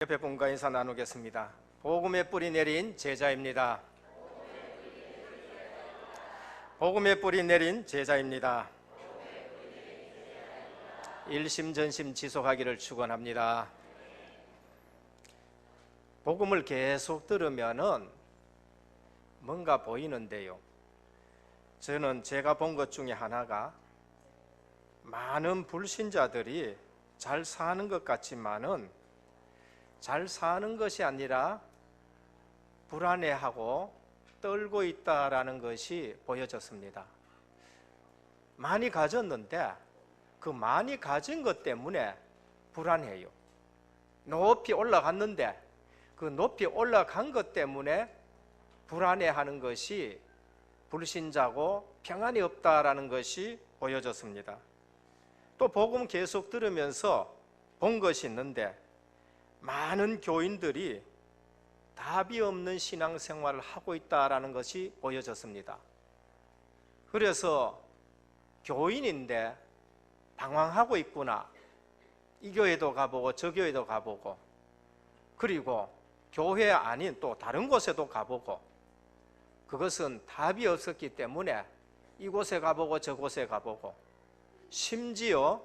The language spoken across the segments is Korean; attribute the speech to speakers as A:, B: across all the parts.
A: 옆에 분과 인사 나누겠습니다. 복음의 뿌리 내린 제자입니다. 복음의 뿌리 내린 제자입니다. 일심전심 지속하기를 축원합니다. 복음을 계속 들으면은 뭔가 보이는데요. 저는 제가 본 것 중에 하나가 많은 불신자들이 잘 사는 것 같지만은 잘 사는 것이 아니라 불안해하고 떨고 있다라는 것이 보여졌습니다. 많이 가졌는데 그 많이 가진 것 때문에 불안해요. 높이 올라갔는데 그 높이 올라간 것 때문에 불안해하는 것이 불신자고 평안이 없다라는 것이 보여졌습니다. 또 복음 계속 들으면서 본 것이 있는데 많은 교인들이 답이 없는 신앙생활을 하고 있다라는 것이 보여졌습니다. 그래서 교인인데 방황하고 있구나. 이 교회도 가보고 저 교회도 가보고 그리고 교회 아닌 또 다른 곳에도 가보고 그것은 답이 없었기 때문에 이곳에 가보고 저곳에 가보고 심지어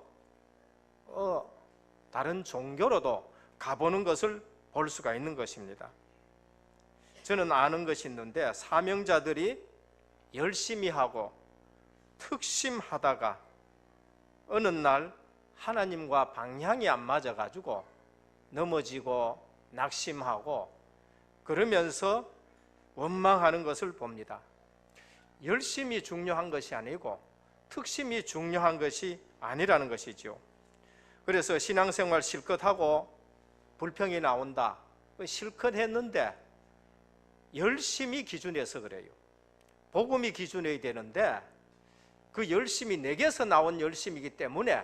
A: 다른 종교로도 가보는 것을 볼 수가 있는 것입니다. 저는 아는 것이 있는데 사명자들이 열심히 하고 특심하다가 어느 날 하나님과 방향이 안 맞아가지고 넘어지고 낙심하고 그러면서 원망하는 것을 봅니다. 열심이 중요한 것이 아니고 특심이 중요한 것이 아니라는 것이죠. 그래서 신앙생활 실컷 하고 불평이 나온다. 실컷 했는데 열심히 기준에서 그래요. 복음이 기준이 되는데 그 열심이 내게서 나온 열심이기 때문에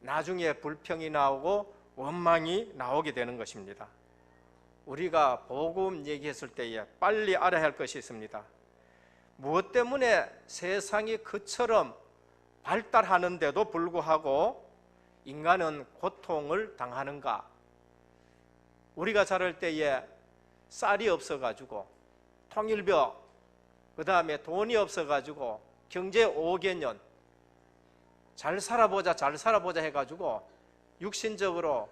A: 나중에 불평이 나오고 원망이 나오게 되는 것입니다. 우리가 복음 얘기했을 때에 빨리 알아야 할 것이 있습니다. 무엇 때문에 세상이 그처럼 발달하는데도 불구하고 인간은 고통을 당하는가? 우리가 자랄 때에 쌀이 없어가지고 통일벽, 그 다음에 돈이 없어가지고 경제 5개년 잘 살아보자 해가지고 육신적으로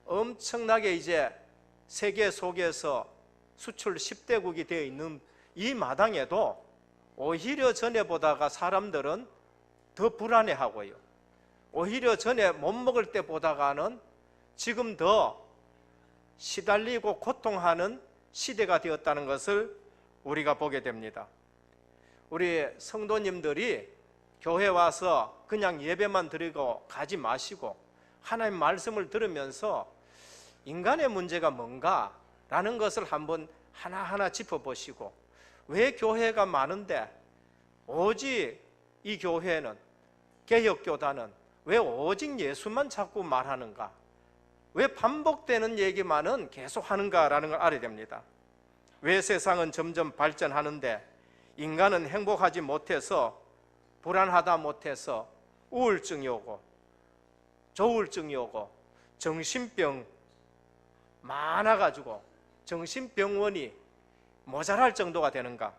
A: 엄청나게 이제 세계 속에서 수출 10대국이 되어 있는 이 마당에도 오히려 전에 보다가 사람들은 더 불안해하고요. 오히려 전에 못 먹을 때 보다가는 지금 더 시달리고 고통하는 시대가 되었다는 것을 우리가 보게 됩니다. 우리 성도님들이 교회 와서 그냥 예배만 드리고 가지 마시고 하나님 말씀을 들으면서 인간의 문제가 뭔가라는 것을 한번 하나하나 짚어보시고 왜 교회가 많은데 오직 이 교회는 개혁교단은 왜 오직 예수만 자꾸 말하는가? 왜 반복되는 얘기만은 계속 하는가라는 걸 알아야 됩니다. 왜 세상은 점점 발전하는데 인간은 행복하지 못해서 불안하다 못해서 우울증이 오고 조울증이 오고 정신병 많아가지고 정신병원이 모자랄 정도가 되는가?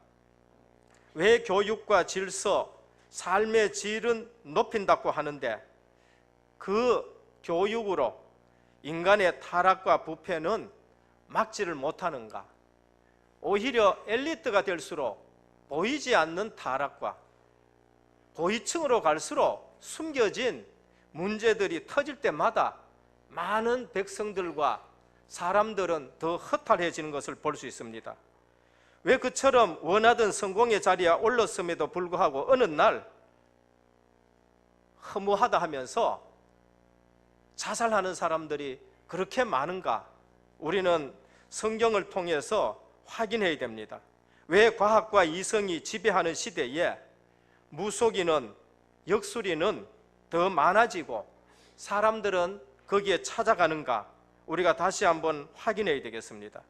A: 왜 교육과 질서, 삶의 질은 높인다고 하는데 그 교육으로 인간의 타락과 부패는 막지를 못하는가? 오히려 엘리트가 될수록 보이지 않는 타락과 고위층으로 갈수록 숨겨진 문제들이 터질 때마다 많은 백성들과 사람들은 더 허탈해지는 것을 볼 수 있습니다. 왜 그처럼 원하던 성공의 자리에 올랐음에도 불구하고 어느 날 허무하다 하면서 자살하는 사람들이 그렇게 많은가? 우리는 성경을 통해서 확인해야 됩니다. 왜 과학과 이성이 지배하는 시대에 무속인은 역술인은 더 많아지고 사람들은 거기에 찾아가는가? 우리가 다시 한번 확인해야 되겠습니다.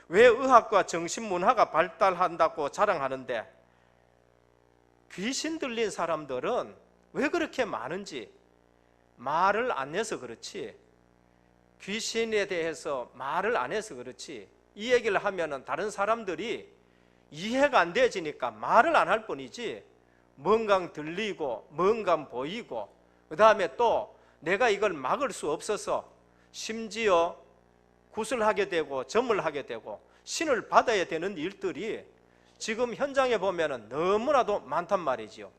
A: 왜 의학과 정신문화가 발달한다고 자랑하는데 귀신 들린 사람들은 왜 그렇게 많은지 말을 안 내서 그렇지 귀신에 대해서 말을 안 해서 그렇지, 이 얘기를 하면은 다른 사람들이 이해가 안 되지니까 말을 안 할 뿐이지, 뭔가 들리고 뭔가 보이고, 그 다음에 또 내가 이걸 막을 수 없어서 심지어 구슬하게 되고 점을 하게 되고 신을 받아야 되는 일들이 지금 현장에 보면은 너무나도 많단 말이지요.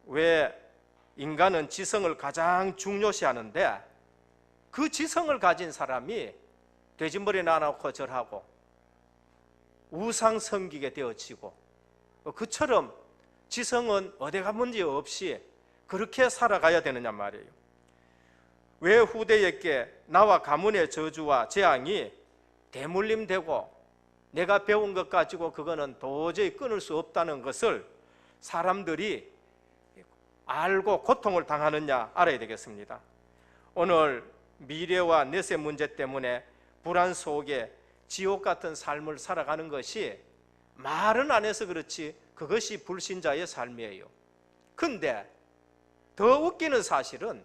A: 왜 인간은 지성을 가장 중요시하는데, 그 지성을 가진 사람이 돼지머리 놔놓고 절하고 우상 섬기게 되어지고, 그처럼 지성은 어디가 문제 없이 그렇게 살아가야 되느냐 말이에요. 왜 후대에게 나와 가문의 저주와 재앙이 대물림되고 내가 배운 것 가지고 그거는 도저히 끊을 수 없다는 것을 사람들이 알고 고통을 당하느냐 알아야 되겠습니다. 오늘 미래와 내세 문제 때문에 불안 속에 지옥 같은 삶을 살아가는 것이 말은 안 해서 그렇지 그것이 불신자의 삶이에요. 근데 더 웃기는 사실은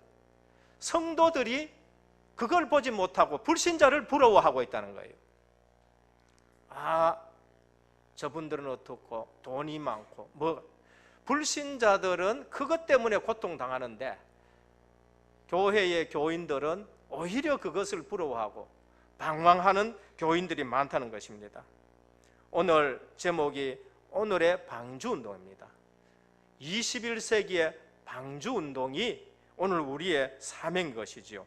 A: 성도들이 그걸 보지 못하고 불신자를 부러워하고 있다는 거예요. 아, 저분들은 어떻고 돈이 많고 불신자들은 그것 때문에 고통당하는데 교회의 교인들은 오히려 그것을 부러워하고 방황하는 교인들이 많다는 것입니다. 오늘 제목이 오늘의 방주운동입니다. 21세기의 방주운동이 오늘 우리의 사명인 것이지요.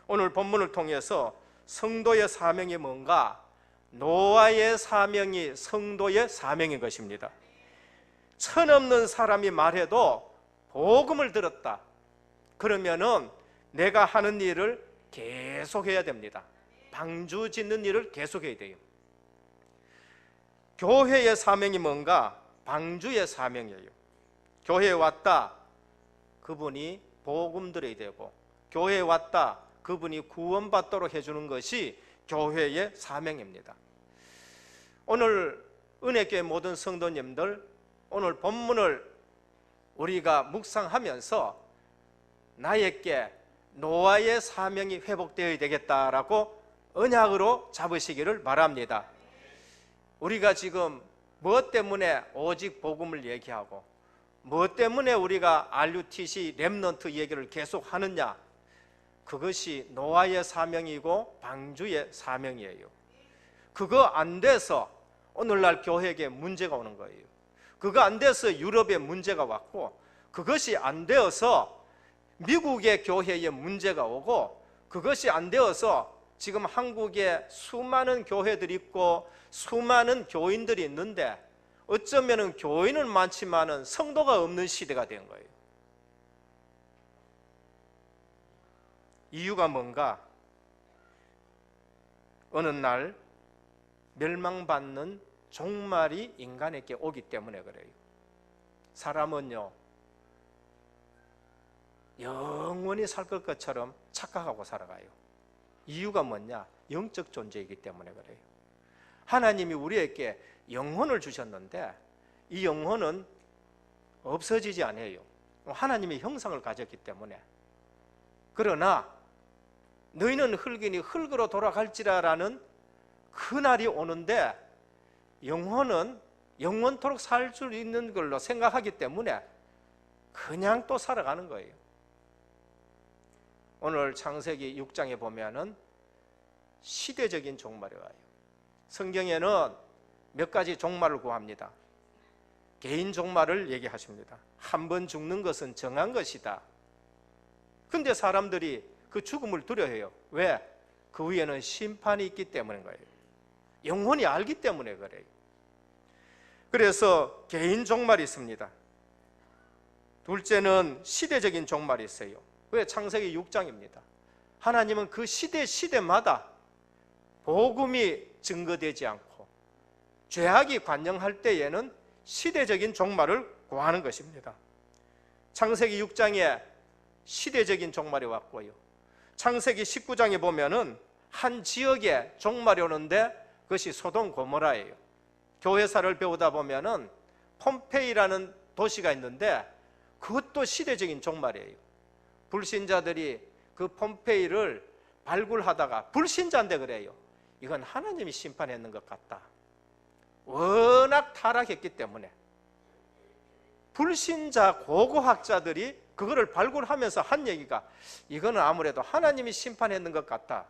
A: 오늘 본문을 통해서 성도의 사명이 뭔가, 노아의 사명이 성도의 사명인 것입니다. 천없는 사람이 말해도 복음을 들었다 그러면은 내가 하는 일을 계속해야 됩니다. 방주 짓는 일을 계속해야 돼요. 교회의 사명이 뭔가, 방주의 사명이에요. 교회에 왔다, 그분이 복음 들어야 되고, 교회에 왔다, 그분이 구원받도록 해주는 것이 교회의 사명입니다. 오늘 은혜교회 모든 성도님들, 오늘 본문을 우리가 묵상하면서 나에게 노아의 사명이 회복되어야 되겠다라고 언약으로 잡으시기를 바랍니다. 우리가 지금 무엇 때문에 오직 복음을 얘기하고 무엇 때문에 우리가 RUTC 렘넌트 얘기를 계속 하느냐, 그것이 노아의 사명이고 방주의 사명이에요. 그거 안 돼서 오늘날 교회에 문제가 오는 거예요. 그거 안 돼서 유럽에 문제가 왔고, 그것이 안 되어서 미국의 교회에 문제가 오고, 그것이 안 되어서 지금 한국에 수많은 교회들이 있고 수많은 교인들이 있는데 어쩌면 교인은 많지만은 성도가 없는 시대가 된 거예요. 이유가 뭔가, 어느 날 멸망받는 종말이 인간에게 오기 때문에 그래요. 사람은요 영원히 살 것처럼 착각하고 살아가요. 이유가 뭐냐? 영적 존재이기 때문에 그래요. 하나님이 우리에게 영혼을 주셨는데 이 영혼은 없어지지 않아요. 하나님의 형상을 가졌기 때문에. 그러나 너희는 흙이니 흙으로 돌아갈지라라는 그날이 오는데, 영혼은 영원토록 살 수 있는 걸로 생각하기 때문에 그냥 또 살아가는 거예요. 오늘 창세기 6장에 보면은 시대적인 종말이 와요. 성경에는 몇 가지 종말을 구합니다. 개인 종말을 얘기하십니다. 한 번 죽는 것은 정한 것이다. 근데 사람들이 그 죽음을 두려워해요. 왜? 그 위에는 심판이 있기 때문인 거예요. 영혼이 알기 때문에 그래요. 그래서 개인 종말이 있습니다. 둘째는 시대적인 종말이 있어요. 왜? 창세기 6장입니다. 하나님은 그 시대마다 복음이 증거되지 않고 죄악이 관영할 때에는 시대적인 종말을 구하는 것입니다. 창세기 6장에 시대적인 종말이 왔고요, 창세기 19장에 보면은 한 지역에 종말이 오는데 그것이 소돔 고모라예요. 교회사를 배우다 보면은 폼페이라는 도시가 있는데 그것도 시대적인 종말이에요. 불신자들이 그 폼페이를 발굴하다가 불신자인데 그래요. 이건 하나님이 심판했는 것 같다. 워낙 타락했기 때문에 불신자 고고학자들이 그거를 발굴하면서 한 얘기가 이거는 아무래도 하나님이 심판했는 것 같다.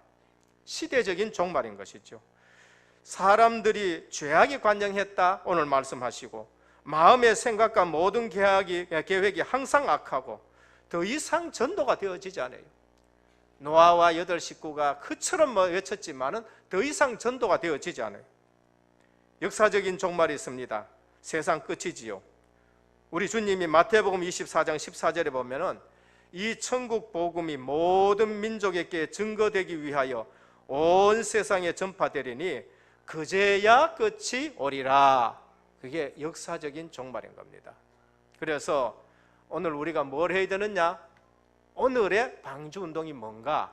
A: 시대적인 종말인 것이죠. 사람들이 죄악이 관영했다 오늘 말씀하시고, 마음의 생각과 모든 계획이 항상 악하고 더 이상 전도가 되어지지 않아요. 노아와 8 식구가 그처럼 외쳤지만은 더 이상 전도가 되어지지 않아요. 역사적인 종말이 있습니다. 세상 끝이지요. 우리 주님이 마태복음 24장 14절에 보면은 이 천국 복음이 모든 민족에게 증거되기 위하여 온 세상에 전파되리니 그제야 끝이 오리라. 그게 역사적인 종말인 겁니다. 그래서 오늘 우리가 뭘 해야 되느냐? 오늘의 방주운동이 뭔가?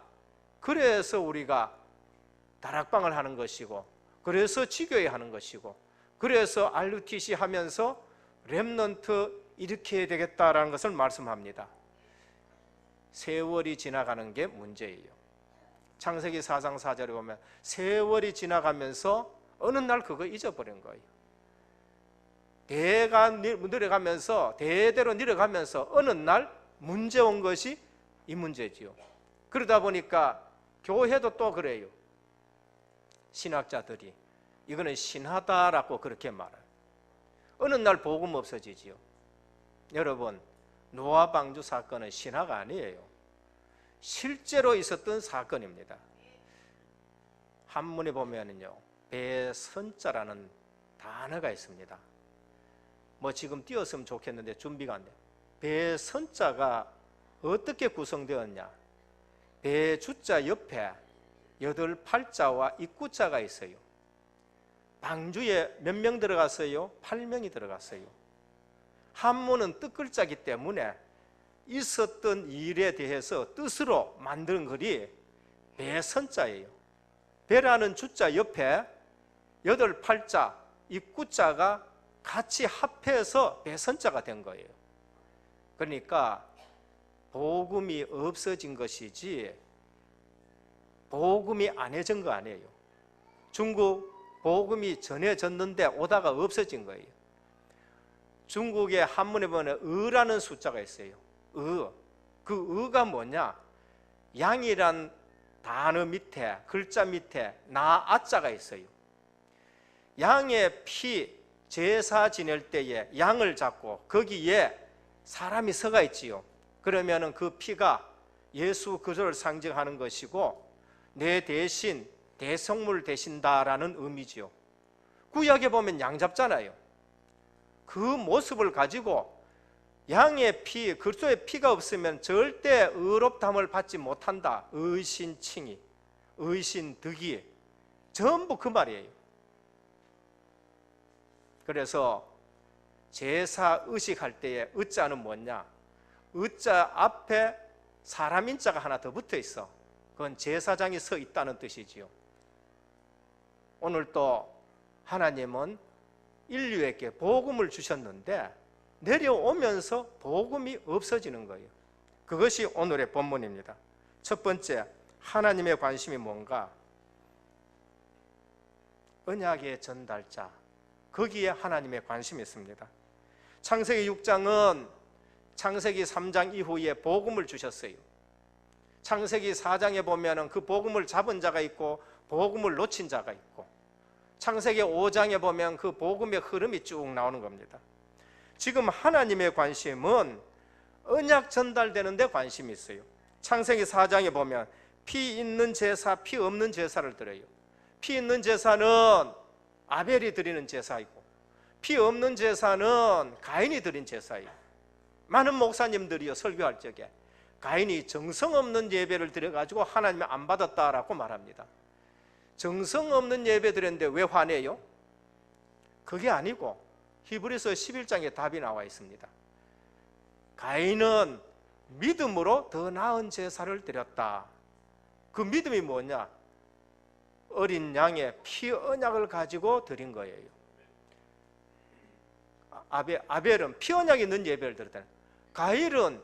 A: 그래서 우리가 다락방을 하는 것이고, 그래서 지교회 하는 것이고, 그래서 RUTC 하면서 렘넌트 일으켜야 되겠다라는 것을 말씀합니다. 세월이 지나가는 게 문제예요. 창세기 4장 4절에 보면 세월이 지나가면서 어느 날 그거 잊어버린 거예요. 대가 내려가면서 대대로 내려가면서 어느 날 문제 온 것이 이 문제지요. 그러다 보니까 교회도 또 그래요. 신학자들이 이거는 신하다라고 그렇게 말해요. 어느 날 복음 없어지지요. 여러분, 노아 방주 사건은 신화가 아니에요. 실제로 있었던 사건입니다. 한문에 보면은요, 배선자라는 단어가 있습니다. 뭐 지금 띄웠으면 좋겠는데 준비가 안 돼요. 배선자가 어떻게 구성되었냐? 배주자 옆에 8 팔자와 입구자가 있어요. 방주에 몇 명 들어갔어요? 8명이 들어갔어요. 한문은 뜻글자이기 때문에 있었던 일에 대해서 뜻으로 만든 글이 배선자예요. 배라는 주자 옆에 8 팔자, 입구자가 같이 합해서 배선자가 된 거예요. 그러니까 복음이 없어진 것이지 복음이 안 해진 거 아니에요. 중국 복음이 전해졌는데 오다가 없어진 거예요. 중국의 한문에 보면 의라는 숫자가 있어요. 의. 그 의가 뭐냐? 양이란 단어 밑에, 글자 밑에 나, 아자가 있어요. 양의 피, 제사 지낼 때에 양을 잡고 거기에 사람이 서가 있지요. 그러면은 그 피가 예수 그리스도를 상징하는 것이고 내 대신 대성물 되신다라는 의미지요. 구약에 보면 양 잡잖아요. 그 모습을 가지고 양의 피, 그리스도의 피가 없으면 절대 의롭다함을 받지 못한다. 의신칭의, 의신득이 전부 그 말이에요. 그래서 제사 의식할 때에 의자는 뭐냐? 의자 앞에 사람 인자가 하나 더 붙어 있어. 그건 제사장이 서 있다는 뜻이지요. 오늘 또 하나님은 인류에게 복음을 주셨는데 내려오면서 복음이 없어지는 거예요. 그것이 오늘의 본문입니다. 첫 번째, 하나님의 관심이 뭔가? 언약의 전달자, 거기에 하나님의 관심이 있습니다. 창세기 6장은 창세기 3장 이후에 복음을 주셨어요. 창세기 4장에 보면 그 복음을 잡은 자가 있고 복음을 놓친 자가 있고, 창세기 5장에 보면 그 복음의 흐름이 쭉 나오는 겁니다. 지금 하나님의 관심은 언약 전달되는 데 관심이 있어요. 창세기 4장에 보면 피 있는 제사, 피 없는 제사를 드려요. 피 있는 제사는 아벨이 드리는 제사이고 피 없는 제사는 가인이 드린 제사예요. 많은 목사님들이요 설교할 적에 가인이 정성 없는 예배를 드려가지고 하나님이 안 받았다라고 말합니다. 정성 없는 예배 드렸는데 왜 화내요? 그게 아니고 히브리서 11장에 답이 나와 있습니다. 가인은 믿음으로 더 나은 제사를 드렸다. 그 믿음이 뭐냐? 어린 양의 피 언약을 가지고 드린 거예요. 아벨은 피 언약이 있는 예배를 드렸다. 가인은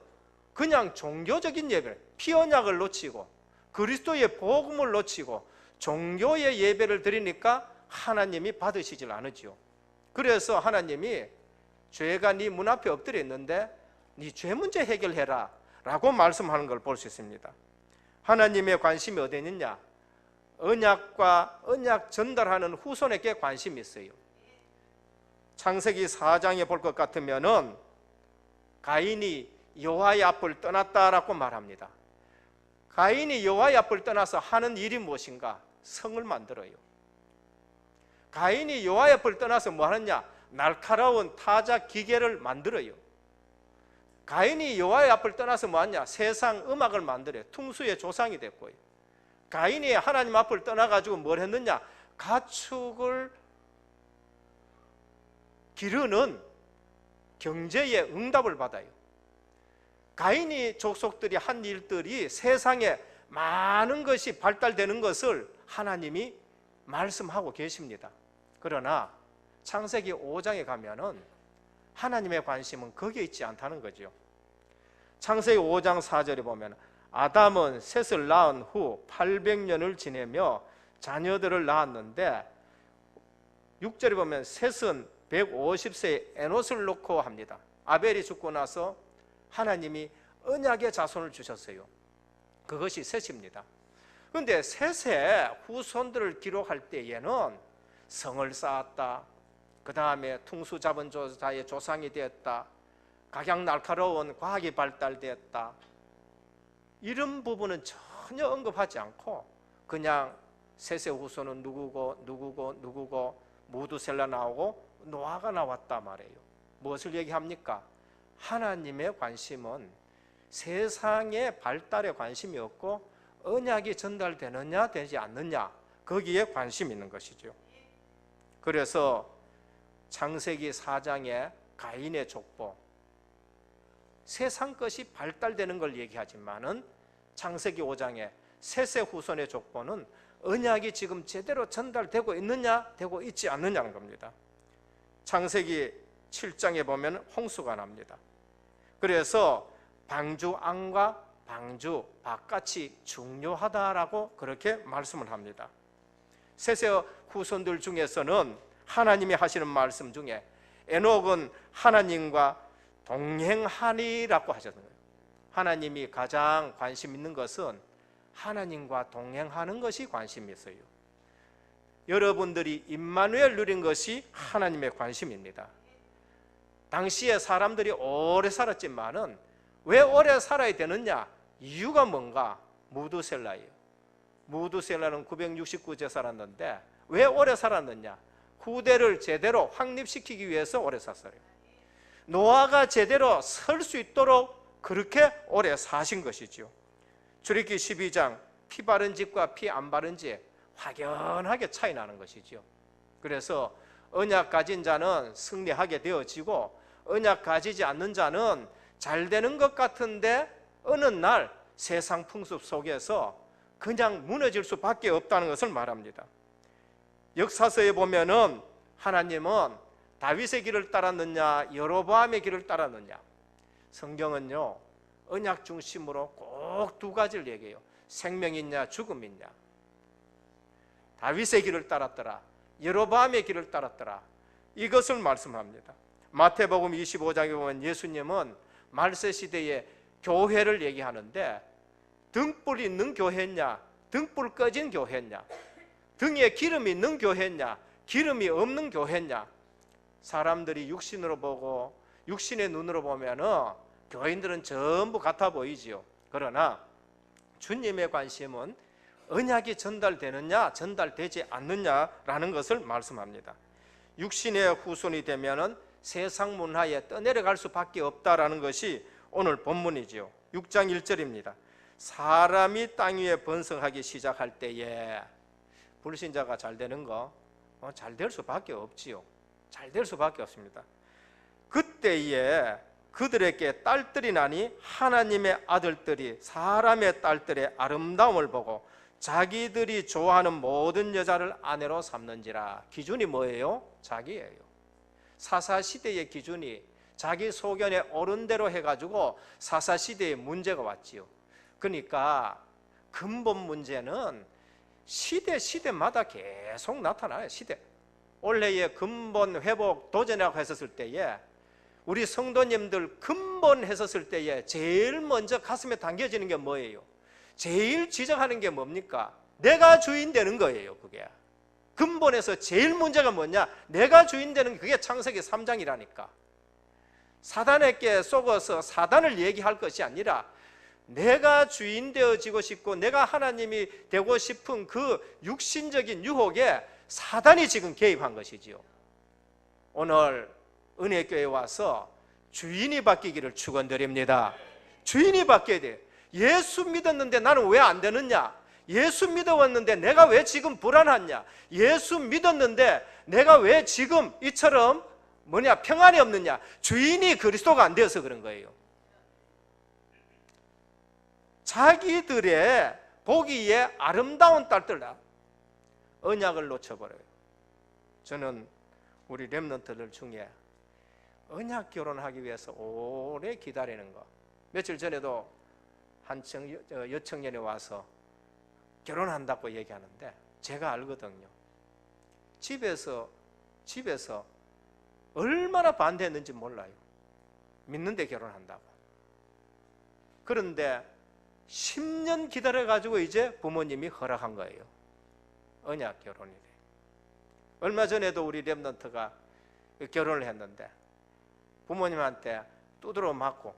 A: 그냥 종교적인 예배를, 피 언약을 놓치고 그리스도의 복음을 놓치고 종교의 예배를 드리니까 하나님이 받으시질 않으지요. 그래서 하나님이 죄가 네 문 앞에 엎드려 있는데 네 죄 문제 해결해라 라고 말씀하는 걸 볼 수 있습니다. 하나님의 관심이 어디 있느냐? 언약과 언약 전달하는 후손에게 관심이 있어요. 창세기 4장에 볼 것 같으면은 가인이 여호와의 앞을 떠났다라고 말합니다. 가인이 여호와의 앞을 떠나서 하는 일이 무엇인가? 성을 만들어요. 가인이 여호와의 앞을 떠나서 뭐 하느냐? 날카로운 타작 기계를 만들어요. 가인이 여호와의 앞을 떠나서 뭐 하냐? 세상 음악을 만들어요. 퉁수의 조상이 됐고요. 가인이 하나님 앞을 떠나가지고 뭘 했느냐? 가축을 기르는 경제의 응답을 받아요. 가인이 족속들이 한 일들이 세상에 많은 것이 발달되는 것을 하나님이 말씀하고 계십니다. 그러나 창세기 5장에 가면은 하나님의 관심은 거기에 있지 않다는 거죠. 창세기 5장 4절에 보면 아담은 셋을 낳은 후 800년을 지내며 자녀들을 낳았는데 6절에 보면 셋은 150세에 에노스를 놓고 합니다. 아벨이 죽고 나서 하나님이 언약의 자손을 주셨어요. 그것이 셋입니다. 그런데 셋의 후손들을 기록할 때에는 성을 쌓았다, 그 다음에 퉁수 잡은 자의 조상이 되었다, 각양 날카로운 과학이 발달되었다, 이런 부분은 전혀 언급하지 않고 그냥 셋의 후손은 누구고 무두셀라 나오고 노아가 나왔다 말이에요. 무엇을 얘기합니까? 하나님의 관심은 세상의 발달에 관심이 없고 언약이 전달되느냐 되지 않느냐, 거기에 관심이 있는 것이죠. 그래서 창세기 4장에 가인의 족보, 세상 것이 발달되는 걸 얘기하지만은 창세기 5장에 셋의 후손의 족보는 언약이 지금 제대로 전달되고 있느냐 되고 있지 않느냐는 겁니다. 창세기 7장에 보면 홍수가 납니다. 그래서 방주안과 방주 밭같이 중요하다라고 그렇게 말씀을 합니다. 셋의 후손들 중에서는 하나님이 하시는 말씀 중에 에녹은 하나님과 동행하니라고 하셨어요. 하나님이 가장 관심 있는 것은 하나님과 동행하는 것이 관심이 있어요. 여러분들이 임마누엘 누린 것이 하나님의 관심입니다. 당시에 사람들이 오래 살았지만은 왜 오래 살아야 되느냐? 이유가 뭔가? 무두셀라예요. 무두셀라는 969세 살았는데 왜 오래 살았느냐? 후대를 제대로 확립시키기 위해서 오래 샀어요. 노아가 제대로 설 수 있도록 그렇게 오래 사신 것이죠. 출애굽기 12장 피 바른 집과 피 안 바른 집 확연하게 차이 나는 것이죠. 그래서 언약 가진 자는 승리하게 되어지고 언약 가지지 않는 자는 잘 되는 것 같은데 어느 날 세상 풍습 속에서 그냥 무너질 수밖에 없다는 것을 말합니다. 역사서에 보면은 하나님은 다윗의 길을 따랐느냐 여로보암의 길을 따랐느냐, 성경은요 언약 중심으로 꼭 두 가지를 얘기해요. 생명이 있냐 죽음이 있냐. 다윗의 길을 따랐더라, 여로보암의 길을 따랐더라, 이것을 말씀합니다. 마태복음 25장에 보면 예수님은 말세 시대의 교회를 얘기하는데 등불 있는 교회냐 등불 꺼진 교회냐, 등에 기름이 있는 교회냐 기름이 없는 교회냐. 사람들이 육신으로 보고 육신의 눈으로 보면은 교인들은 전부 같아 보이지요. 그러나 주님의 관심은 언약이 전달되느냐 전달되지 않느냐라는 것을 말씀합니다. 육신의 후손이 되면은 세상 문화에 떠내려갈 수밖에 없다라는 것이 오늘 본문이지요. 6장 1절입니다. 사람이 땅 위에 번성하기 시작할 때에 불신자가 잘 되는 거 잘 될 수밖에 없지요. 잘 될 수밖에 없습니다. 그때에 그들에게 딸들이 나니 하나님의 아들들이 사람의 딸들의 아름다움을 보고 자기들이 좋아하는 모든 여자를 아내로 삼는지라. 기준이 뭐예요? 자기예요. 사사시대의 기준이 자기 소견에 옳은 대로 해가지고 사사시대에 문제가 왔지요. 그러니까 근본 문제는 시대마다 계속 나타나요. 올해의 근본 회복 도전이라고 했었을 때에 우리 성도님들 근본 했었을 때에 제일 먼저 가슴에 당겨지는 게 뭐예요? 제일 지적하는 게 뭡니까? 내가 주인 되는 거예요. 그게 근본에서 제일 문제가 뭐냐? 내가 주인 되는 게 그게 창세기 3장이라니까. 사단에게 속아서 사단을 얘기할 것이 아니라 내가 주인 되어지고 싶고 내가 하나님이 되고 싶은 그 육신적인 유혹에 사단이 지금 개입한 것이지요. 오늘 은혜교회에 와서 주인이 바뀌기를 축원드립니다. 주인이 바뀌어야 돼요. 예수 믿었는데 나는 왜 안 되느냐? 예수 믿어왔는데 내가 왜 지금 불안하냐? 예수 믿었는데 내가 왜 지금 이처럼 평안이 없느냐? 주인이 그리스도가 안 되어서 그런 거예요. 자기들의 보기에 아름다운 딸들 언약을 놓쳐버려요. 저는 우리 렘넌트들 중에 언약 결혼하기 위해서 오래 기다리는 거, 며칠 전에도 한 여청년이 와서 결혼한다고 얘기하는데 제가 알거든요. 집에서 얼마나 반대했는지 몰라요. 믿는데 결혼한다고. 그런데 10년 기다려가지고 이제 부모님이 허락한 거예요. 언약 결혼이 돼. 얼마 전에도 우리 렘넌트가 결혼을 했는데 부모님한테 두드러 맞고,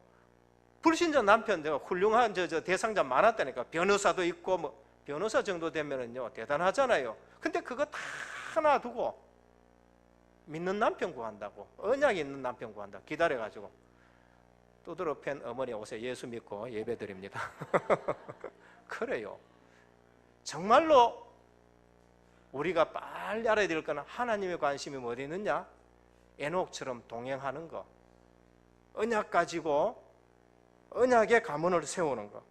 A: 불신자 남편 내가 훌륭한 대상자 많았다니까. 변호사도 있고 뭐 변호사 정도 되면은요 대단하잖아요. 근데 그거 다 놔두고 믿는 남편 구한다고, 언약이 있는 남편 구한다고 기다려가지고 두드러 팬 어머니 오세요. 예수 믿고 예배 드립니다. 그래요. 정말로 우리가 빨리 알아야 될 거는 하나님의 관심이 어디 있느냐? 에녹처럼 동행하는 거, 언약 가지고 언약의 가문을 세우는 거.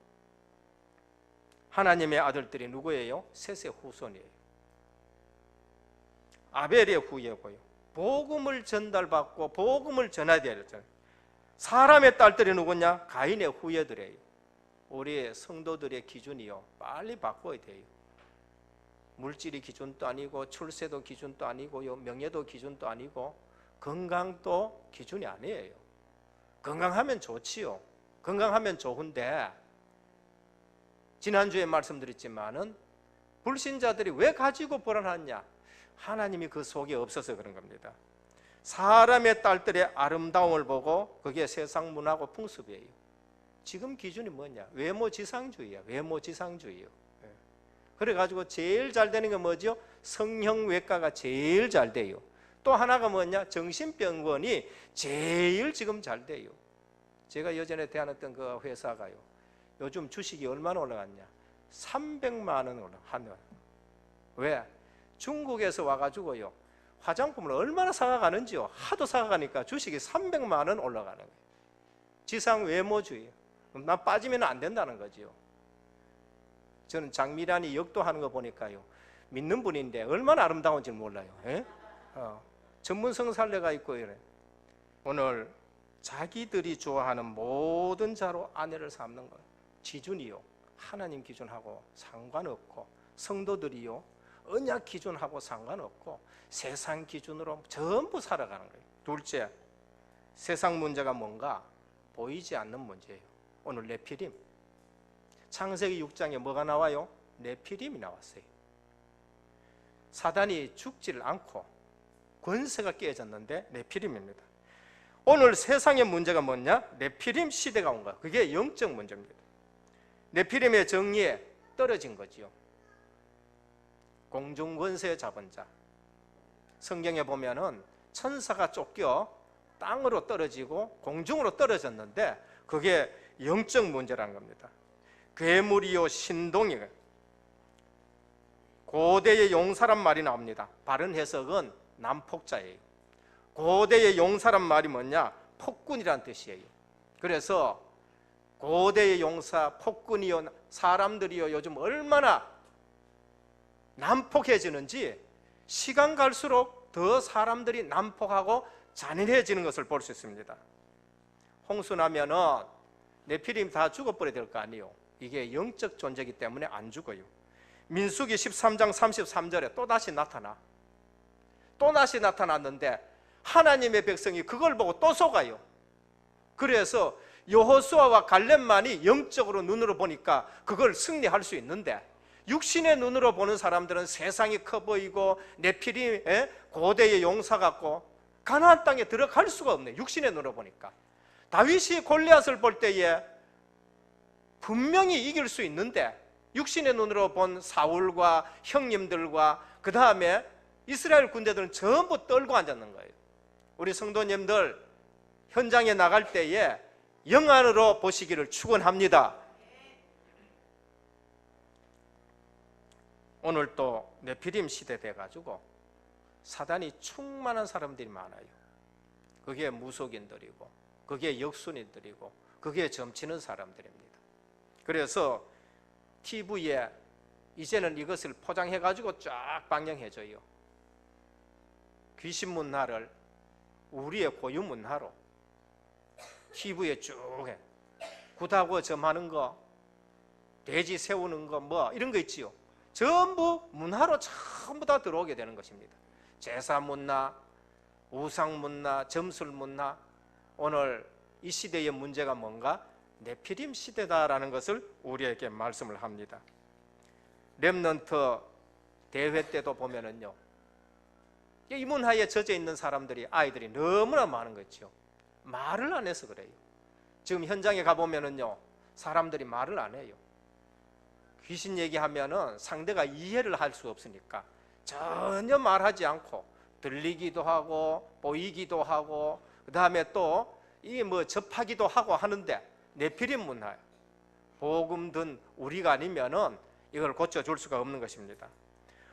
A: 하나님의 아들들이 누구예요? 셋의 후손이에요. 아벨의 후예고요. 복음을 전달받고 복음을 전해야 되잖아요. 사람의 딸들이 누구냐? 가인의 후예들이에요. 우리 성도들의 기준이요 빨리 바꿔야 돼요. 물질이 기준도 아니고 출세도 기준도 아니고요, 명예도 기준도 아니고 건강도 기준이 아니에요. 건강하면 좋지요. 건강하면 좋은데 지난주에 말씀드렸지만은 불신자들이 왜 가지고 불안하냐? 하나님이 그 속에 없어서 그런 겁니다. 사람의 딸들의 아름다움을 보고 그게 세상 문화고 풍습이에요. 지금 기준이 뭐냐? 외모지상주의야. 외모지상주의요. 그래가지고 제일 잘 되는 게 뭐죠? 성형외과가 제일 잘 돼요. 또 하나가 뭐냐? 정신병원이 제일 지금 잘 돼요. 제가 예전에 대안했던 그 회사가요, 요즘 주식이 얼마나 올라갔냐? 300만 원 올라갔냐? 왜? 중국에서 와가지고요 화장품을 얼마나 사가가는지요. 하도 사가가니까 주식이 300만 원 올라가는 거예요. 지상 외모주의. 난 빠지면 안 된다는 거지요. 저는 장미란이 역도하는 거 보니까요 믿는 분인데 얼마나 아름다운지 몰라요. 전문성 살려가 있고 이래. 오늘 자기들이 좋아하는 모든 자로 아내를 삼는 거 기준이요 하나님 기준하고 상관없고, 성도들이요 언약 기준하고 상관없고 세상 기준으로 전부 살아가는 거예요. 둘째, 세상 문제가 뭔가 보이지 않는 문제예요. 오늘 네피림, 창세기 6장에 뭐가 나와요? 네피림이 나왔어요. 사단이 죽지를 않고 권세가 깨졌는데 네피림입니다. 오늘 세상의 문제가 뭐냐? 네피림 시대가 온 거야. 그게 영적 문제입니다. 네피림의 정의에 떨어진 거지요. 공중권세 잡은 자. 성경에 보면은 천사가 쫓겨 땅으로 떨어지고 공중으로 떨어졌는데 그게 영적 문제라는 겁니다. 괴물이요 신동이, 고대의 용사란 말이 나옵니다. 바른 해석은 난폭자예요. 고대의 용사란 말이 뭐냐? 폭군이란 뜻이에요. 그래서 고대의 용사, 폭군이요 사람들이요 요즘 얼마나 난폭해지는지 시간 갈수록 더 사람들이 난폭하고 잔인해지는 것을 볼 수 있습니다. 홍수 나면은 네피림 다 죽어버려야 될 거 아니에요. 이게 영적 존재이기 때문에 안 죽어요. 민수기 13장 33절에 또다시 나타났는데 하나님의 백성이 그걸 보고 또 속아요. 그래서 여호수아와 갈렙만이 영적으로 눈으로 보니까 그걸 승리할 수 있는데, 육신의 눈으로 보는 사람들은 세상이 커 보이고 네피림 고대의 용사 같고 가나안 땅에 들어갈 수가 없네. 육신의 눈으로 보니까. 다윗이 골리앗을 볼 때에 분명히 이길 수 있는데 육신의 눈으로 본 사울과 형님들과 그 다음에 이스라엘 군대들은 전부 떨고 앉았는 거예요. 우리 성도님들 현장에 나갈 때에 영안으로 보시기를 축원합니다. 오늘 또 네피림 시대 돼가지고 사단이 충만한 사람들이 많아요. 그게 무속인들이고 그게 역순인들이고 그게 점치는 사람들입니다. 그래서 TV에 이제는 이것을 포장해가지고 쫙 방영해줘요. 귀신 문화를 우리의 고유 문화로 TV에 쭉 해. 굿하고 점하는 거, 돼지 세우는 거, 뭐 이런 거 있지요. 전부 문화로 전부 다 들어오게 되는 것입니다. 제사 문화, 우상 문화, 점술 문화. 오늘 이 시대의 문제가 뭔가? 네피림 시대다라는 것을 우리에게 말씀을 합니다. 렘넌트 대회 때도 보면은요, 이 문화에 젖어 있는 사람들이, 아이들이 너무나 많은 거죠. 말을 안 해서 그래요. 지금 현장에 가보면은요, 사람들이 말을 안 해요. 귀신 얘기하면은 상대가 이해를 할 수 없으니까 전혀 말하지 않고 들리기도 하고 보이기도 하고 그 다음에 또 이 뭐 접하기도 하고 하는데, 네피림 문화, 복음 든 우리가 아니면은 이걸 고쳐줄 수가 없는 것입니다.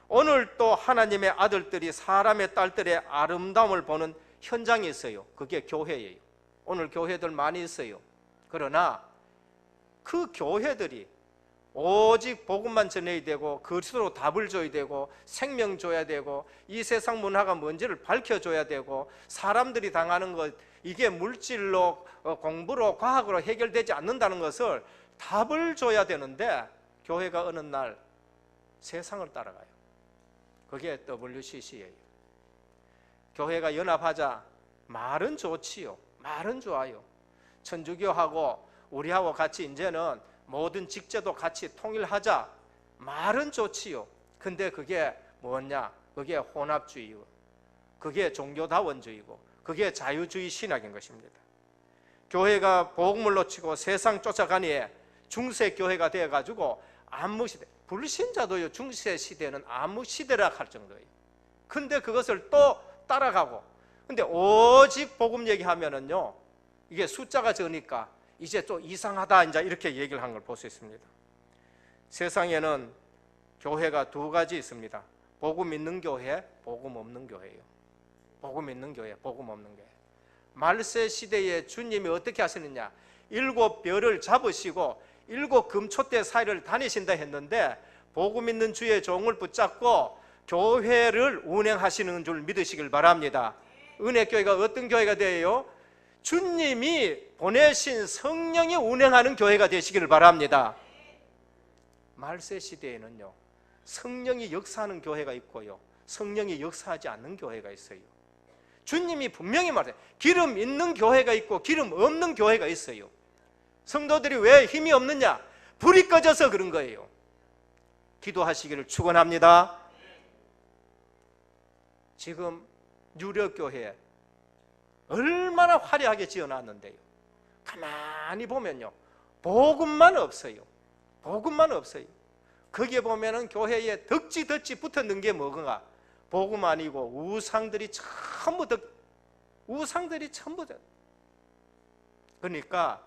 A: 오늘 또 하나님의 아들들이 사람의 딸들의 아름다움을 보는 현장이 있어요. 그게 교회예요. 오늘 교회들 많이 있어요. 그러나 그 교회들이 오직 복음만 전해야 되고 그리스도로 답을 줘야 되고 생명 줘야 되고 이 세상 문화가 뭔지를 밝혀줘야 되고 사람들이 당하는 것, 이게 물질로 공부로 과학으로 해결되지 않는다는 것을 답을 줘야 되는데, 교회가 어느 날 세상을 따라가요. 그게 WCC예요. 교회가 연합하자. 말은 좋지요. 말은 좋아요. 천주교하고 우리하고 같이 이제는 모든 직제도 같이 통일하자. 말은 좋지요. 근데 그게 뭐냐? 그게 혼합주의고 그게 종교다원주의고 그게 자유주의 신학인 것입니다. 교회가 복음을 놓치고 세상 쫓아가니 중세교회가 되어가지고 암묵시대, 불신자도요, 중세시대는 암묵시대라 할 정도예요. 근데 그것을 또 따라가고, 근데 오직 복음 얘기하면은요, 이게 숫자가 적으니까 이제 또 이상하다, 이제 이렇게 얘기를 한 걸 볼 수 있습니다. 세상에는 교회가 두 가지 있습니다. 복음 있는 교회, 복음 없는 교회예요. 복음 있는 교회, 복음 없는 교회. 말세 시대에 주님이 어떻게 하시느냐? 7별을 잡으시고 7금초대 사이를 다니신다 했는데, 복음 있는 주의 종을 붙잡고 교회를 운행하시는 줄 믿으시길 바랍니다. 은혜교회가 어떤 교회가 되어요? 주님이 보내신 성령이 운행하는 교회가 되시기를 바랍니다. 말세 시대에는요, 성령이 역사하는 교회가 있고요, 성령이 역사하지 않는 교회가 있어요. 주님이 분명히 말해요. 기름 있는 교회가 있고 기름 없는 교회가 있어요. 성도들이 왜 힘이 없느냐? 불이 꺼져서 그런 거예요. 기도하시기를 축원합니다. 지금 유력교회 얼마나 화려하게 지어놨는데요, 가만히 보면요, 복음만 없어요. 복음만 없어요. 거기에 보면은 교회에 덕지 붙었는 게 뭐가? 복음 아니고 우상들이 전부 다. 그러니까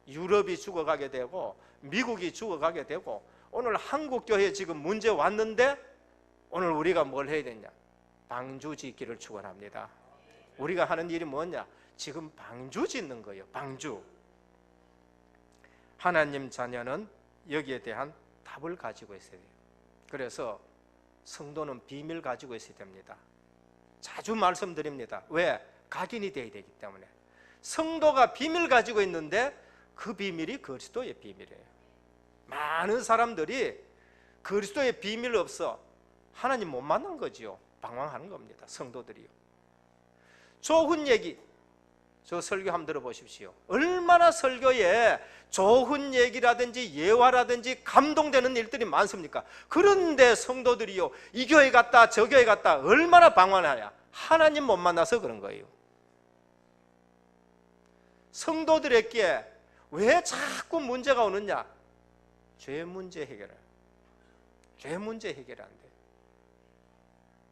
A: 유럽이 죽어가게 되고 미국이 죽어가게 되고, 오늘 한국 교회에 지금 문제 왔는데 오늘 우리가 뭘 해야 되냐? 방주 짓기를 축원합니다. 우리가 하는 일이 뭐냐? 지금 방주 짓는 거예요. 방주. 하나님 자녀는 여기에 대한 답을 가지고 있어야 돼요. 그래서 성도는 비밀 가지고 있어야 됩니다. 자주 말씀드립니다. 왜? 각인이 되어야 되기 때문에. 성도가 비밀 가지고 있는데 그 비밀이 그리스도의 비밀이에요. 많은 사람들이 그리스도의 비밀 없어 하나님 못 만난 거지요. 방황하는 겁니다. 성도들이요. 좋은 얘기, 저 설교 한번 들어보십시오. 얼마나 설교에 좋은 얘기라든지 예화라든지 감동되는 일들이 많습니까? 그런데 성도들이요, 이 교회 갔다 저 교회 갔다 얼마나 방황하냐? 하나님 못 만나서 그런 거예요. 성도들에게 왜 자꾸 문제가 오느냐? 죄 문제 해결을. 죄 문제 해결 안 돼.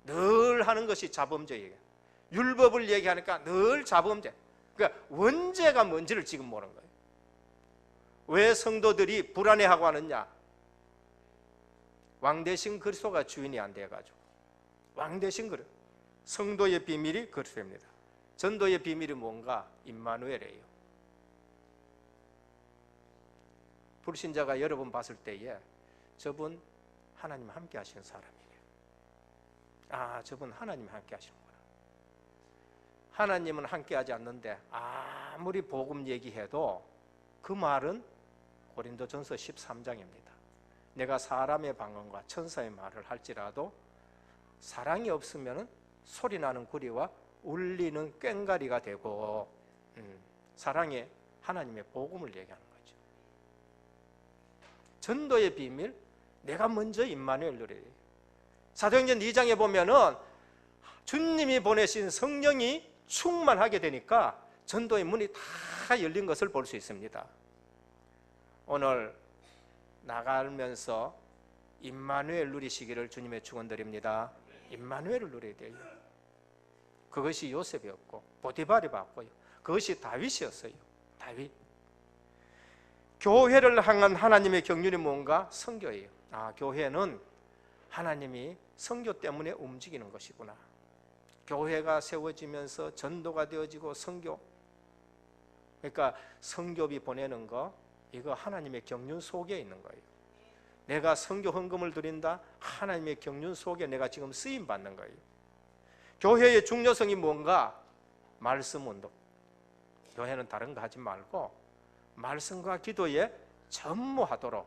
A: 늘 하는 것이 자범죄 얘기. 율법을 얘기하니까 늘 자범죄. 그러니까 원죄가 뭔지를 지금 모르는 거예요. 왜 성도들이 불안해하고 하느냐? 왕 대신 그리스도가 주인이 안 돼가지고. 왕 대신 그리스도. 성도의 비밀이 그리스도입니다. 전도의 비밀이 뭔가? 임마누엘이에요. 불신자가 여러분 봤을 때에 저분 하나님 함께 하시는 사람이에요. 아, 저분 하나님 함께 하시는구나. 하나님은 함께 하지 않는데 아무리 복음 얘기해도 그 말은 고린도전서 13장입니다. 내가 사람의 방언과 천사의 말을 할지라도 사랑이 없으면 소리나는 구리와 울리는 꽹가리가 되고, 사랑의 하나님의 복음을 얘기하는 거죠. 전도의 비밀, 내가 먼저 임마누엘 누려야 돼요. 사도행전 2장에 보면은 주님이 보내신 성령이 충만하게 되니까 전도의 문이 다 열린 것을 볼 수 있습니다. 오늘 나가면서 임마누엘 누리시기를 주님의 축원드립니다. 임마누엘을 누려야 돼요. 그것이 요셉이었고 보디발이 봤고요. 그것이 다윗이었어요. 다윗. 교회를 향한 하나님의 경륜이 뭔가? 선교예요. 아, 교회는 하나님이 선교 때문에 움직이는 것이구나. 교회가 세워지면서 전도가 되어지고 선교. 그러니까 선교비 보내는 거, 이거 하나님의 경륜 속에 있는 거예요. 내가 선교 헌금을 드린다? 하나님의 경륜 속에 내가 지금 쓰임 받는 거예요. 교회의 중요성이 뭔가? 말씀 운동. 교회는 다른 거 하지 말고 말씀과 기도에 전무하도록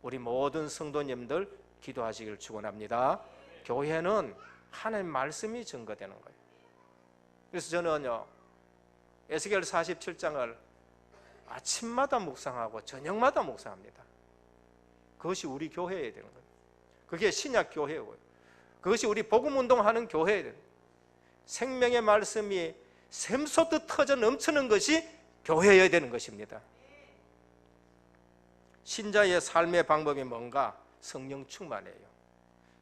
A: 우리 모든 성도님들 기도하시길 축원합니다. 교회는 하나님 말씀이 증거되는 거예요. 그래서 저는요, 에스겔 47장을 아침마다 묵상하고 저녁마다 묵상합니다. 그것이 우리 교회에 되는 거예요. 그게 신약 교회고요. 그것이 우리 복음 운동하는 교회에 되는 거예요. 생명의 말씀이 샘솟듯 터져 넘치는 것이 교회여야 되는 것입니다. 신자의 삶의 방법이 뭔가? 성령 충만이에요.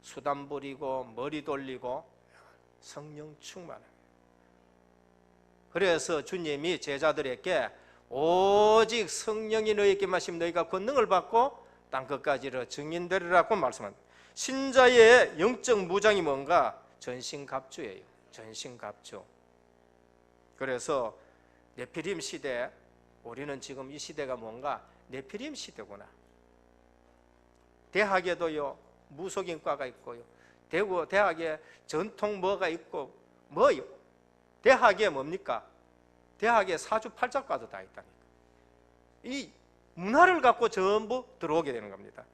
A: 수단 부리고 머리 돌리고 성령 충만. 그래서 주님이 제자들에게 오직 성령이 너희에게 마시면 너희가 권능을 받고 땅끝까지로 증인되리라고 말씀합니다. 신자의 영적 무장이 뭔가? 전신갑주예요. 전신갑주. 그래서 네피림 시대, 우리는 지금 이 시대가 뭔가? 네피림 시대구나. 대학에도요 무속인과가 있고요, 대학에 전통 뭐가 있고 뭐요? 대학에 뭡니까? 대학에 사주팔자과도 다 있다니까. 이 문화를 갖고 전부 들어오게 되는 겁니다.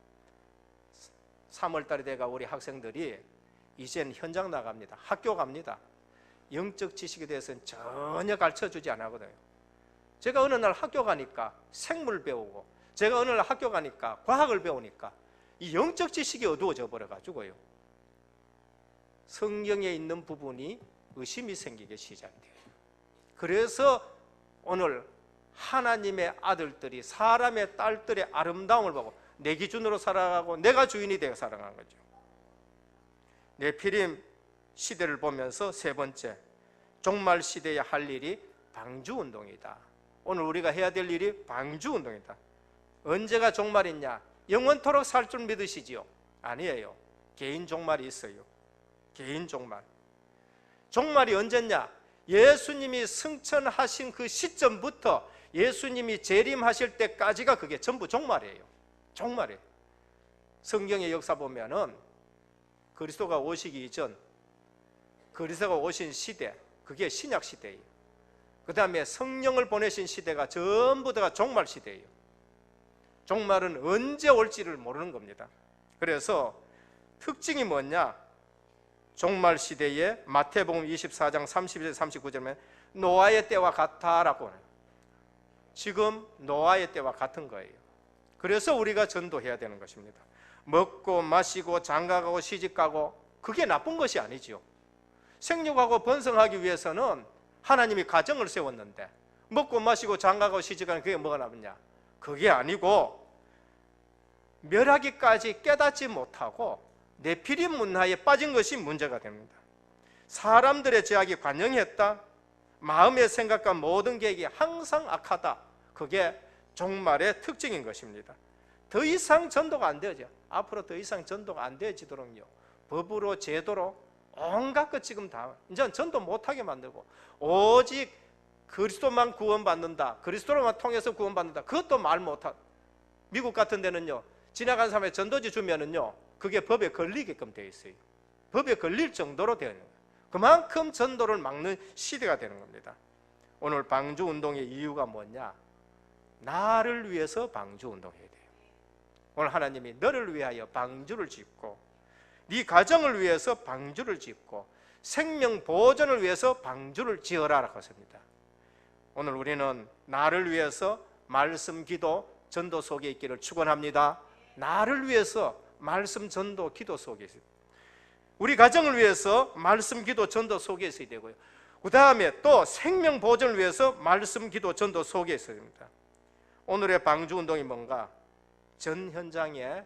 A: 3월달에 돼가 우리 학생들이 이젠 현장 나갑니다. 학교 갑니다. 영적 지식에 대해서는 전혀 가르쳐주지 않거든요. 제가 어느 날 학교 가니까 생물 배우고, 제가 어느 날 학교 가니까 과학을 배우니까 이 영적 지식이 어두워져 버려가지고요, 성경에 있는 부분이 의심이 생기게 시작돼요. 그래서 오늘 하나님의 아들들이 사람의 딸들의 아름다움을 보고 내 기준으로 살아가고 내가 주인이 되어 살아간 거죠. 네피림 시대를 보면서 세 번째, 종말 시대에 할 일이 방주운동이다. 오늘 우리가 해야 될 일이 방주운동이다. 언제가 종말이냐? 영원토록 살 줄 믿으시지요? 아니에요. 개인 종말이 있어요. 개인 종말. 종말이 언제냐? 예수님이 승천하신 그 시점부터 예수님이 재림하실 때까지가 그게 전부 종말이에요. 종말이에요. 성경의 역사 보면은 그리스도가 오시기 이전, 그리스도가 오신 시대, 그게 신약 시대예요. 그 다음에 성령을 보내신 시대가 전부 다가 종말 시대예요. 종말은 언제 올지를 모르는 겁니다. 그래서 특징이 뭐냐? 종말 시대에 마태복음 24장 31절 39절에 노아의 때와 같다라고 해요. 지금 노아의 때와 같은 거예요. 그래서 우리가 전도해야 되는 것입니다. 먹고 마시고 장가가고 시집가고 그게 나쁜 것이 아니지요. 생육하고 번성하기 위해서는 하나님이 가정을 세웠는데 먹고 마시고 장가가고 시집가는 그게 뭐가 나쁘냐? 그게 아니고 멸하기까지 깨닫지 못하고 네피림 문화에 빠진 것이 문제가 됩니다. 사람들의 제약이 관영했다. 마음의 생각과 모든 계획이 항상 악하다. 그게 종말의 특징인 것입니다. 더 이상 전도가 안 되죠. 앞으로 더 이상 전도가 안 되어지도록요, 법으로 제도로 온갖 것 지금 다 이제 전도 못하게 만들고 오직 그리스도만 구원받는다, 그리스도로만 통해서 구원받는다, 그것도 말 못하. 미국 같은 데는요, 지나간 사람에 전도지 주면은요, 그게 법에 걸리게끔 되어 있어요. 법에 걸릴 정도로 되어 있는 거예요. 그만큼 전도를 막는 시대가 되는 겁니다. 오늘 방주 운동의 이유가 뭐냐? 나를 위해서 방주 운동해야 돼요. 오늘 하나님이 너를 위하여 방주를 짓고, 네 가정을 위해서 방주를 짓고, 생명 보존을 위해서 방주를 지어라라고 하십니다. 오늘 우리는 나를 위해서 말씀, 기도, 전도 속에 있기를 축원합니다. 나를 위해서 말씀, 전도, 기도 속에 있어요. 우리 가정을 위해서 말씀, 기도, 전도 속에 있어야 되고요. 그 다음에 또 생명 보존을 위해서 말씀, 기도, 전도 속에 있어야 됩니다. 오늘의 방주 운동이 뭔가? 전 현장에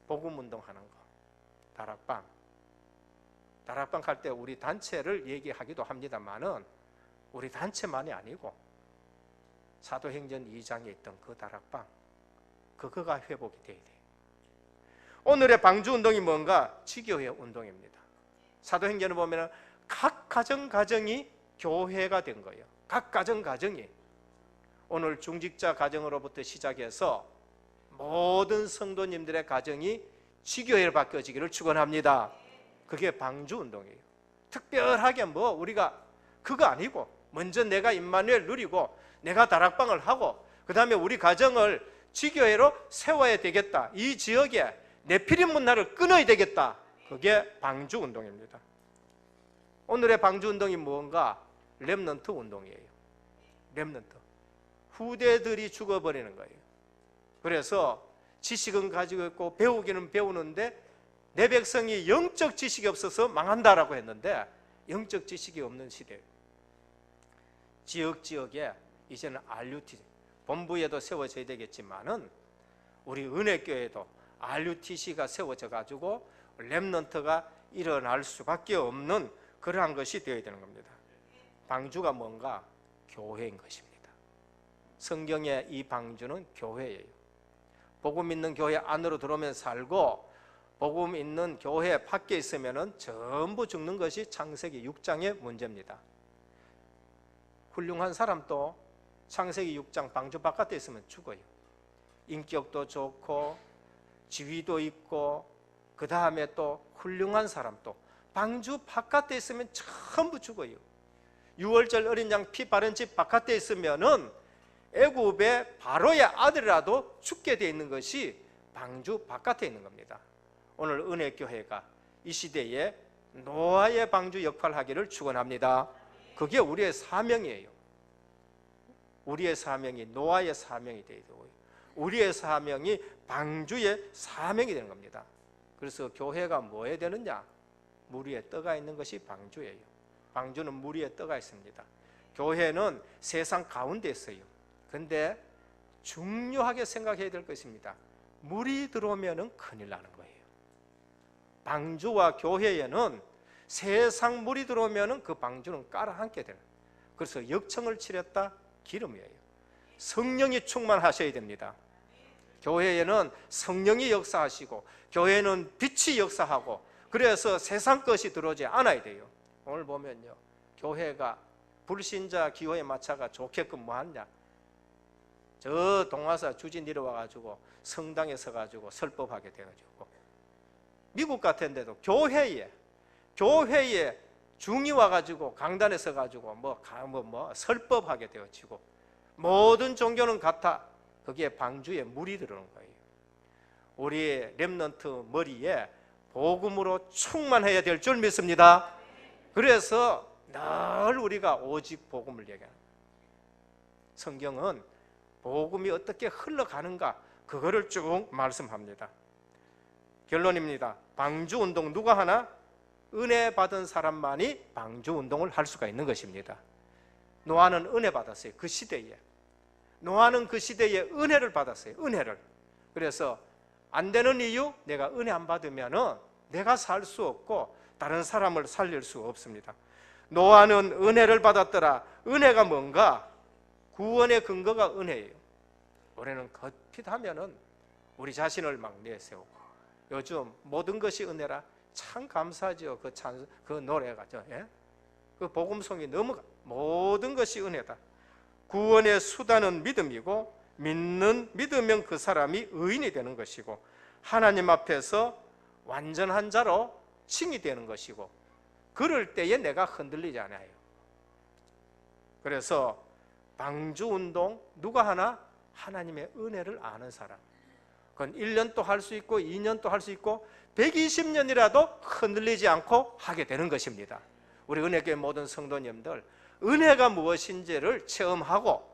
A: 복음 운동하는 거. 다락방 할 때 우리 단체를 얘기하기도 합니다만은 우리 단체만이 아니고 사도행전 2장에 있던 그 다락방, 그거가 회복이 돼야 돼요. 오늘의 방주 운동이 뭔가? 지교회 운동입니다. 사도행전을 보면 각 가정이 교회가 된 거예요. 각 가정이 오늘 중직자 가정으로부터 시작해서 모든 성도님들의 가정이 지교회로 바뀌어지기를 축원합니다. 그게 방주 운동이에요. 특별하게 뭐 우리가 그거 아니고 먼저 내가 임마누엘 누리고 내가 다락방을 하고 그 다음에 우리 가정을 지교회로 세워야 되겠다. 이 지역에 네피림 문화를 끊어야 되겠다. 그게 방주 운동입니다. 오늘의 방주 운동이 뭔가? 렘넌트 운동이에요. 렘넌트. 후대들이 죽어버리는 거예요. 그래서 지식은 가지고 있고 배우기는 배우는데 내 백성이 영적 지식이 없어서 망한다라고 했는데 영적 지식이 없는 시대예요. 지역에 이제는 RUT 본부에도 세워져야 되겠지만은 우리 은혜교회도 RUTC가 세워져 가지고 렘넌트가 일어날 수밖에 없는 그러한 것이 되어야 되는 겁니다. 방주가 뭔가? 교회인 것입니다. 성경의 이 방주는 교회예요. 복음 있는 교회 안으로 들어오면 살고 복음 있는 교회 밖에 있으면 전부 죽는 것이 창세기 6장의 문제입니다. 훌륭한 사람도 창세기 6장 방주 바깥에 있으면 죽어요. 인격도 좋고 지위도 있고 그 다음에 또 훌륭한 사람도 방주 바깥에 있으면 전부 죽어요. 6월절 어린 양 피 바른 집 바깥에 있으면은 애굽의 바로의 아들이라도 죽게 되어 있는 것이 방주 바깥에 있는 겁니다. 오늘 은혜교회가 이 시대에 노아의 방주 역할을 하기를 축원합니다. 그게 우리의 사명이에요. 우리의 사명이 노아의 사명이 되어야 되고요. 우리의 사명이 방주의 사명이 되는 겁니다. 그래서 교회가 뭐 해야 되느냐? 물 위에 떠가 있는 것이 방주예요. 방주는 물 위에 떠가 있습니다. 교회는 세상 가운데 있어요. 근데 중요하게 생각해야 될 것입니다. 물이 들어오면 큰일 나는 거예요. 방주와 교회에는 세상 물이 들어오면 그 방주는 깔아앉게 되는 거예요. 그래서 역청을 치렀다 기름이에요. 성령이 충만하셔야 됩니다. 교회에는 성령이 역사하시고 교회는 빛이 역사하고 그래서 세상 것이 들어오지 않아야 돼요. 오늘 보면요, 교회가 불신자 기호에 맞춰가 좋게끔 뭐 하냐? 저 동화사 주지 내려와가지고 성당에 서가지고 설법하게 돼가지고 미국 같은 데도 교회에 중이 와가지고 강단에 서가지고 설법하게 되어지고 모든 종교는 같아. 그게 방주에 물이 들어오는 거예요. 우리 렘넌트 머리에 복음으로 충만해야 될 줄 믿습니다. 그래서 늘 우리가 오직 복음을 얘기합니다. 성경은 복음이 어떻게 흘러가는가 그거를 쭉 말씀합니다. 결론입니다. 방주운동 누가 하나? 은혜 받은 사람만이 방주운동을 할 수가 있는 것입니다. 노아는 은혜 받았어요. 그 시대에. 노아는 그 시대에 은혜를 받았어요. 은혜를. 그래서 안 되는 이유, 내가 은혜 안 받으면 내가 살 수 없고 다른 사람을 살릴 수 없습니다. 노아는 은혜를 받았더라. 은혜가 뭔가? 구원의 근거가 은혜예요. 우리는 거핏하면은 우리 자신을 막 내세우고, 요즘 모든 것이 은혜라 참 감사하죠. 그 노래가 예? 그 복음송이 너무 모든 것이 은혜다. 구원의 수단은 믿음이고, 믿으면 그 사람이 의인이 되는 것이고, 하나님 앞에서 완전한 자로 칭이 되는 것이고, 그럴 때에 내가 흔들리지 않아요. 그래서 방주운동 누가 하나? 하나님의 은혜를 아는 사람. 그건 1년도 할 수 있고 2년도 할 수 있고 120년이라도 흔들리지 않고 하게 되는 것입니다. 우리 은혜교회 모든 성도님들, 은혜가 무엇인지를 체험하고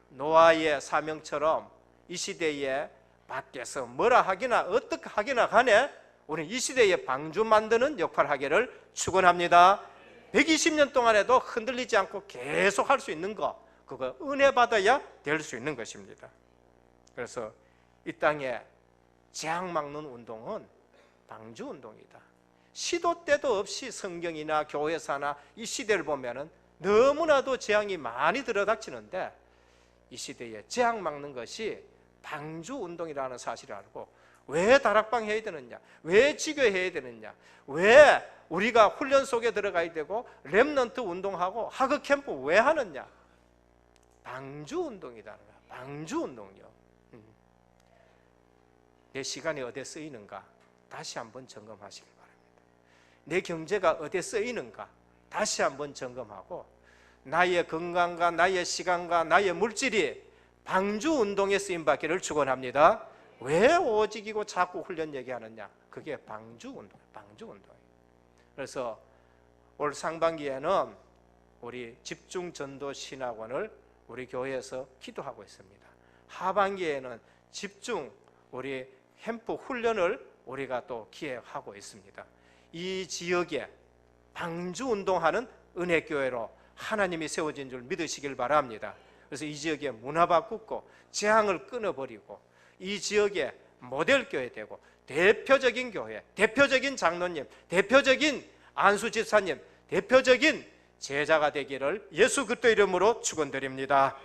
A: 노아의 사명처럼 이 시대에 밖에서 뭐라 하기나 어떻게 하기나 간에 우리는 이 시대에 방주 만드는 역할을 하기를 축원합니다. 120년 동안에도 흔들리지 않고 계속 할 수 있는 거, 그거 은혜 받아야 될 수 있는 것입니다. 그래서 이 땅에 재앙 막는 운동은 방주 운동이다. 시도 때도 없이 성경이나 교회사나 이 시대를 보면은 너무나도 재앙이 많이 들어닥치는데, 이 시대에 재앙 막는 것이 방주 운동이라는 사실을 알고, 왜 다락방 해야 되느냐, 왜 지교해야 되느냐, 왜 우리가 훈련 속에 들어가야 되고 렘넌트 운동하고 하그 캠프 왜 하느냐, 방주 운동이라는 거야. 방주 운동이요. 내 시간이 어디에 쓰이는가 다시 한번 점검하시기 바랍니다. 내 경제가 어디에 쓰이는가 다시 한번 점검하고, 나의 건강과 나의 시간과 나의 물질이 방주 운동에 쓰임받기를 축원합니다. 왜 오직이고 자꾸 훈련 얘기하느냐, 그게 방주 운동, 방주 운동이에요. 그래서 올 상반기에는 우리 집중 전도 신학원을 우리 교회에서 기도하고 있습니다. 하반기에는 집중 우리 캠프 훈련을 우리가 또 기획하고 있습니다. 이 지역에 방주 운동하는 은혜교회로 하나님이 세워진 줄 믿으시길 바랍니다. 그래서 이 지역에 문화 바꾸고 재앙을 끊어버리고, 이 지역에 모델교회 되고 대표적인 교회, 대표적인 장로님, 대표적인 안수 집사님, 대표적인 제자가 되기를 예수 그리스도 이름으로 축원드립니다.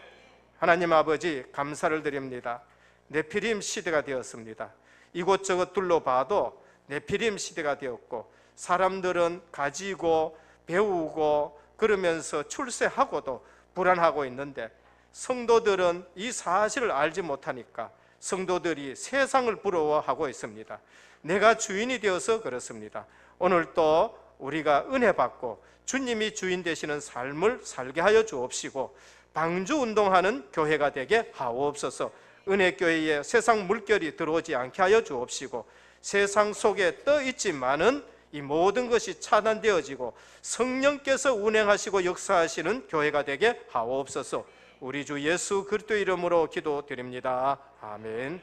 A: 하나님 아버지, 감사를 드립니다. 네피림 시대가 되었습니다. 이곳저곳 둘러봐도 네피림 시대가 되었고, 사람들은 가지고 배우고 그러면서 출세하고도 불안하고 있는데, 성도들은 이 사실을 알지 못하니까 성도들이 세상을 부러워하고 있습니다. 내가 주인이 되어서 그렇습니다. 오늘 또 우리가 은혜 받고 주님이 주인 되시는 삶을 살게 하여 주옵시고, 방주 운동하는 교회가 되게 하옵소서. 은혜교회에 세상 물결이 들어오지 않게 하여 주옵시고, 세상 속에 떠 있지만은 이 모든 것이 차단되어지고 성령께서 운행하시고 역사하시는 교회가 되게 하옵소서. 우리 주 예수 그리스도 이름으로 기도드립니다. 아멘.